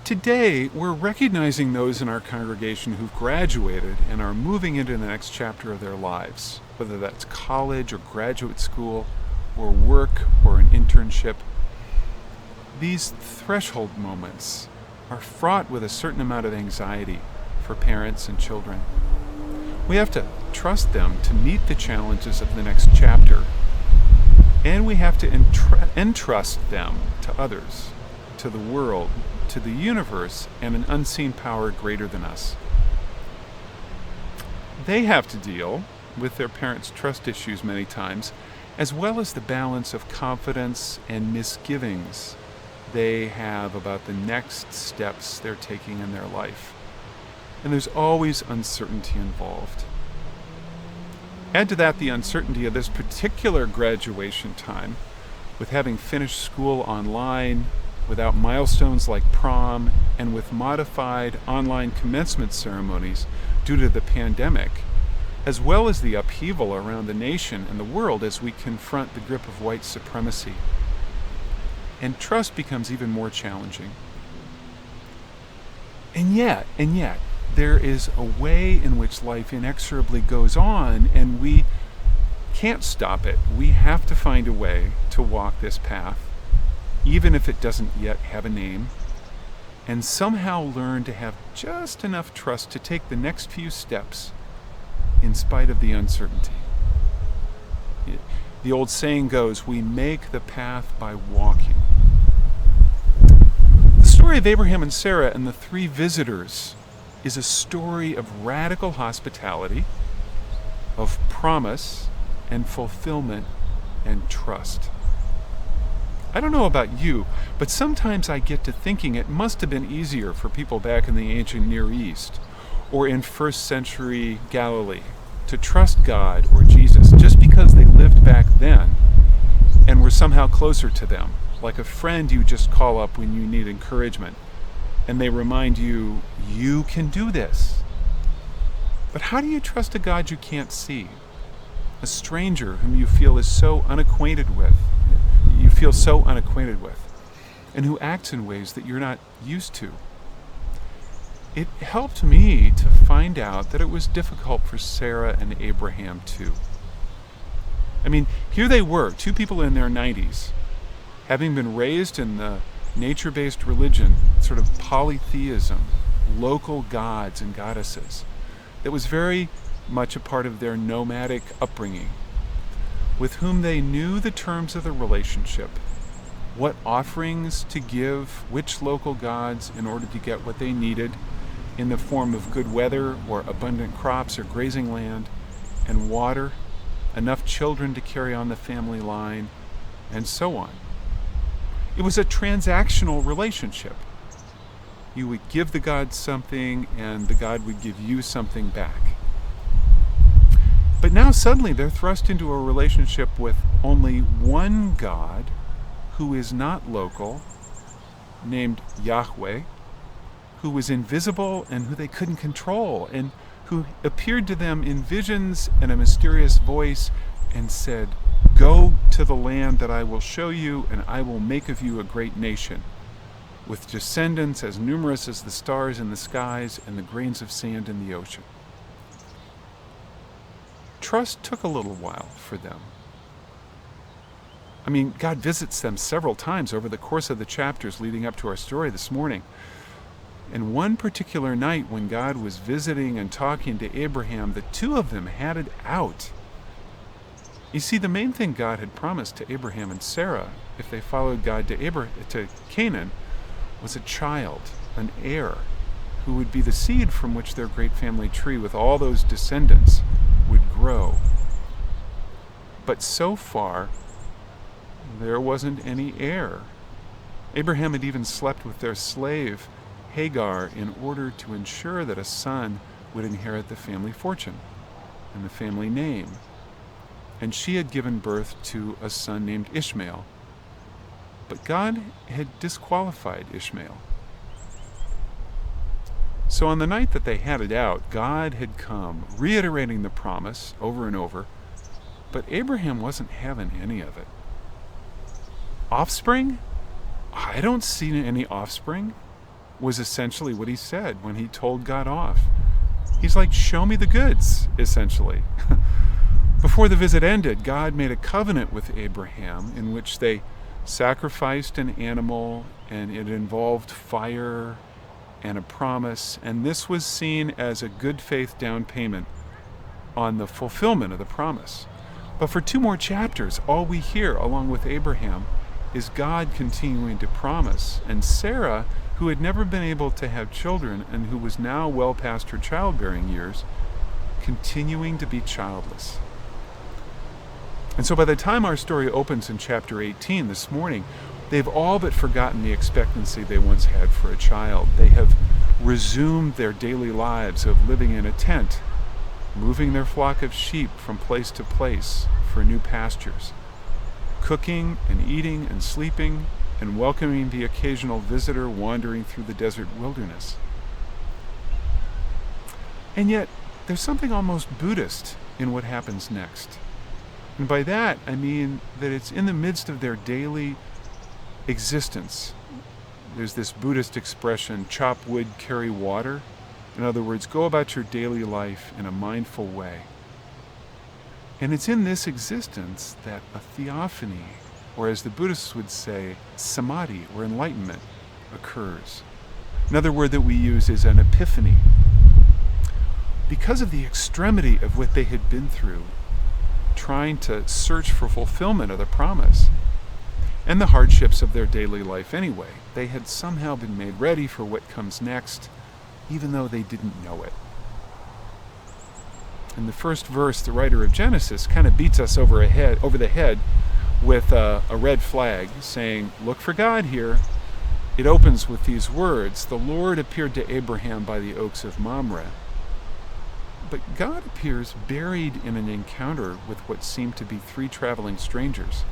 Today, we're recognizing those in our congregation who've graduated and are moving into the next chapter of their lives, whether that's college or graduate school, or work or an internship. These threshold moments are fraught with a certain amount of anxiety for parents and children. We have to trust them to meet the challenges of the next chapter, and we have to entrust them to others, to the world, to the universe, and an unseen power greater than us. They have to deal with their parents' trust issues many times, as well as the balance of confidence and misgivings they have about the next steps they're taking in their life. And there's always uncertainty involved. Add to that the uncertainty of this particular graduation time, with having finished school online, without milestones like prom, and with modified online commencement ceremonies due to the pandemic, as well as the upheaval around the nation and the world as we confront the grip of white supremacy. And trust becomes even more challenging. And yet, there is a way in which life inexorably goes on, and we can't stop it. We have to find a way to walk this path, even if it doesn't yet have a name, and somehow learn to have just enough trust to take the next few steps in spite of the uncertainty. The old saying goes, we make the path by walking. The story of Abraham and Sarah and the three visitors is a story of radical hospitality, of promise and fulfillment and trust. I don't know about you, but sometimes I get to thinking it must have been easier for people back in the ancient Near East or in first century Galilee to trust God or Jesus just because they lived back then and were somehow closer to them, like a friend you just call up when you need encouragement and they remind you, you can do this. But how do you trust a God you can't see? A stranger whom you feel so unacquainted with, and who acts in ways that you're not used to. It helped me to find out that it was difficult for Sarah and Abraham too. I mean, here they were, two people in their 90s, having been raised in the nature-based religion, sort of polytheism, local gods and goddesses, that was very much a part of their nomadic upbringing, with whom they knew the terms of the relationship, what offerings to give which local gods in order to get what they needed in the form of good weather or abundant crops or grazing land and water, enough children to carry on the family line, and so on. It was a transactional relationship. You would give the god something and the god would give you something back. But now suddenly they're thrust into a relationship with only one God who is not local, named Yahweh, who was invisible and who they couldn't control, and who appeared to them in visions and a mysterious voice and said, "Go to the land that I will show you, and I will make of you a great nation, with descendants as numerous as the stars in the skies and the grains of sand in the ocean." Trust took a little while for them. I mean, God visits them several times over the course of the chapters leading up to our story this morning. And one particular night when God was visiting and talking to Abraham, the two of them had it out. You see, the main thing God had promised to Abraham and Sarah, if they followed God to Canaan, was a child, an heir, who would be the seed from which their great family tree with all those descendants would grow. But so far, there wasn't any heir. Abraham had even slept with their slave, Hagar, in order to ensure that a son would inherit the family fortune and the family name. And she had given birth to a son named Ishmael. But God had disqualified Ishmael. So on the night that they had it out, God had come, reiterating the promise over and over, but Abraham wasn't having any of it. Offspring? I don't see any offspring. was essentially what he said when he told God off. He's like, show me the goods, essentially. Before the visit ended, God made a covenant with Abraham in which they sacrificed an animal, and it involved fire and a promise, and this was seen as a good faith down payment on the fulfillment of the promise. But for 2 more chapters, all we hear, along with Abraham, is God continuing to promise, and Sarah, who had never been able to have children and who was now well past her childbearing years, continuing to be childless. And so by the time our story opens in chapter 18 this morning, they've all but forgotten the expectancy they once had for a child. They have resumed their daily lives of living in a tent, moving their flock of sheep from place to place for new pastures, cooking and eating and sleeping and welcoming the occasional visitor wandering through the desert wilderness. And yet, there's something almost Buddhist in what happens next. And by that, I mean that it's in the midst of their daily existence. There's this Buddhist expression, chop wood, carry water. In other words, go about your daily life in a mindful way. And it's in this existence that a theophany, or as the Buddhists would say, samadhi, or enlightenment, occurs. Another word that we use is an epiphany. Because of the extremity of what they had been through, trying to search for fulfillment of the promise, and the hardships of their daily life anyway, they had somehow been made ready for what comes next, even though they didn't know it. In the first verse, the writer of Genesis kind of beats us over the head with a red flag, saying, look for God here. It opens with these words, the Lord appeared to Abraham by the oaks of Mamre. But God appears buried in an encounter with what seem to be 3 traveling strangers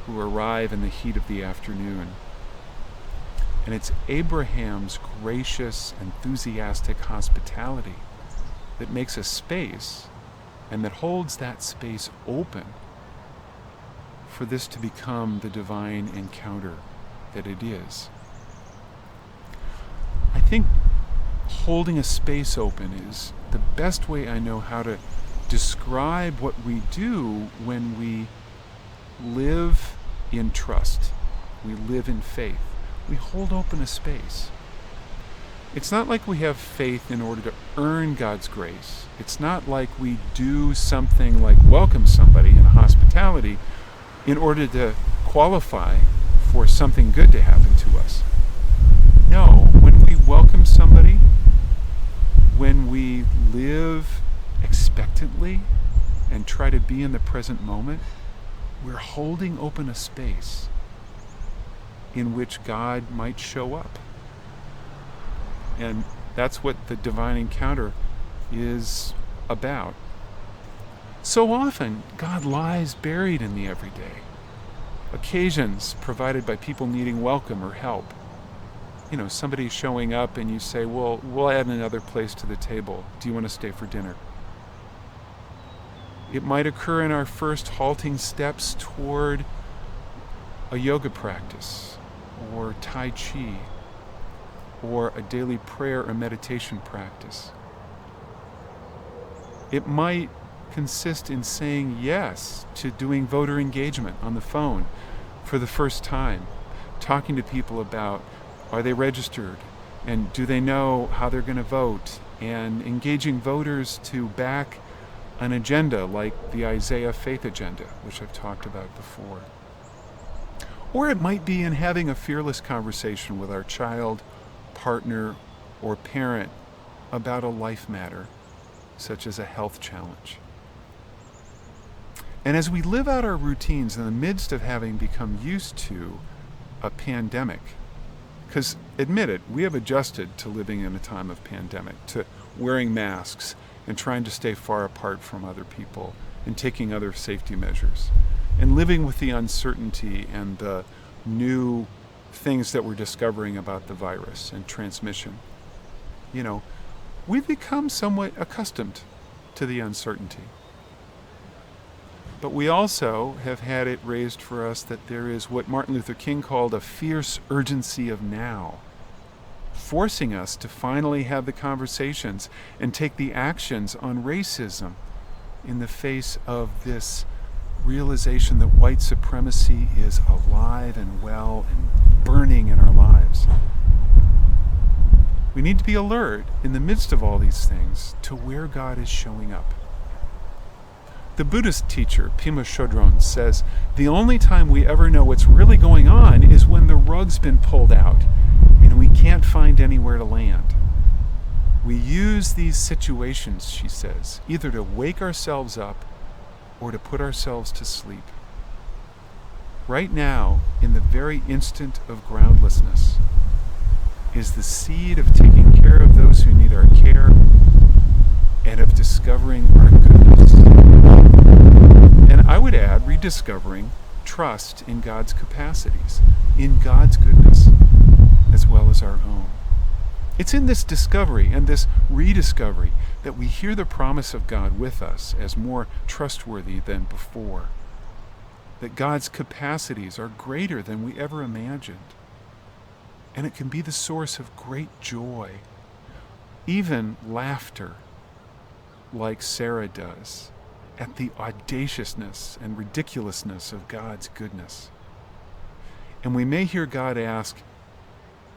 who arrive in the heat of the afternoon. And it's Abraham's gracious, enthusiastic hospitality that makes a space and that holds that space open for this to become the divine encounter that it is. I think holding a space open is the best way I know how to describe what we do when we live in trust. We live in faith. We hold open a space. It's not like we have faith in order to earn God's grace. It's not like we do something like welcome somebody in hospitality in order to qualify for something good to happen to us. No, when we welcome somebody, when we live expectantly and try to be in the present moment, we're holding open a space in which God might show up. And that's what the divine encounter is about. So often, God lies buried in the everyday. Occasions provided by people needing welcome or help. Somebody showing up and you say, well, we'll add another place to the table. Do you want to stay for dinner? It might occur in our first halting steps toward a yoga practice, or Tai Chi, or a daily prayer or meditation practice. It might consist in saying yes to doing voter engagement on the phone for the first time, talking to people about, are they registered, and do they know how they're going to vote, and engaging voters to back an agenda like the Isaiah Faith Agenda, which I've talked about before. Or it might be in having a fearless conversation with our child, partner, or parent about a life matter, such as a health challenge. And as we live out our routines in the midst of having become used to a pandemic, because admit it, we have adjusted to living in a time of pandemic, to wearing masks and trying to stay far apart from other people and taking other safety measures and living with the uncertainty and the new things that we're discovering about the virus and transmission. We've become somewhat accustomed to the uncertainty. But we also have had it raised for us that there is what Martin Luther King called a fierce urgency of now. forcing us to finally have the conversations and take the actions on racism in the face of this realization that white supremacy is alive and well and burning in our lives. We need to be alert in the midst of all these things to where God is showing up. The Buddhist teacher, Pema Chodron, says the only time we ever know what's really going on is when the rug's been pulled out and we can't find anywhere to land. We use these situations, she says, either to wake ourselves up or to put ourselves to sleep. Right now, in the very instant of groundlessness, is the seed of taking care of those who need our care and of discovering our goodness. And I would add, rediscovering trust in God's capacities, in God's goodness, as well as our own. It's in this discovery and this rediscovery that we hear the promise of God with us as more trustworthy than before. That God's capacities are greater than we ever imagined. And it can be the source of great joy, even laughter, like Sarah does, at the audaciousness and ridiculousness of God's goodness. And we may hear God ask,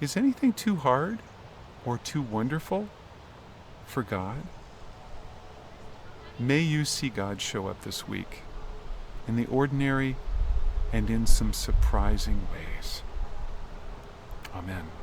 is anything too hard or too wonderful for God? May you see God show up this week in the ordinary and in some surprising ways. Amen.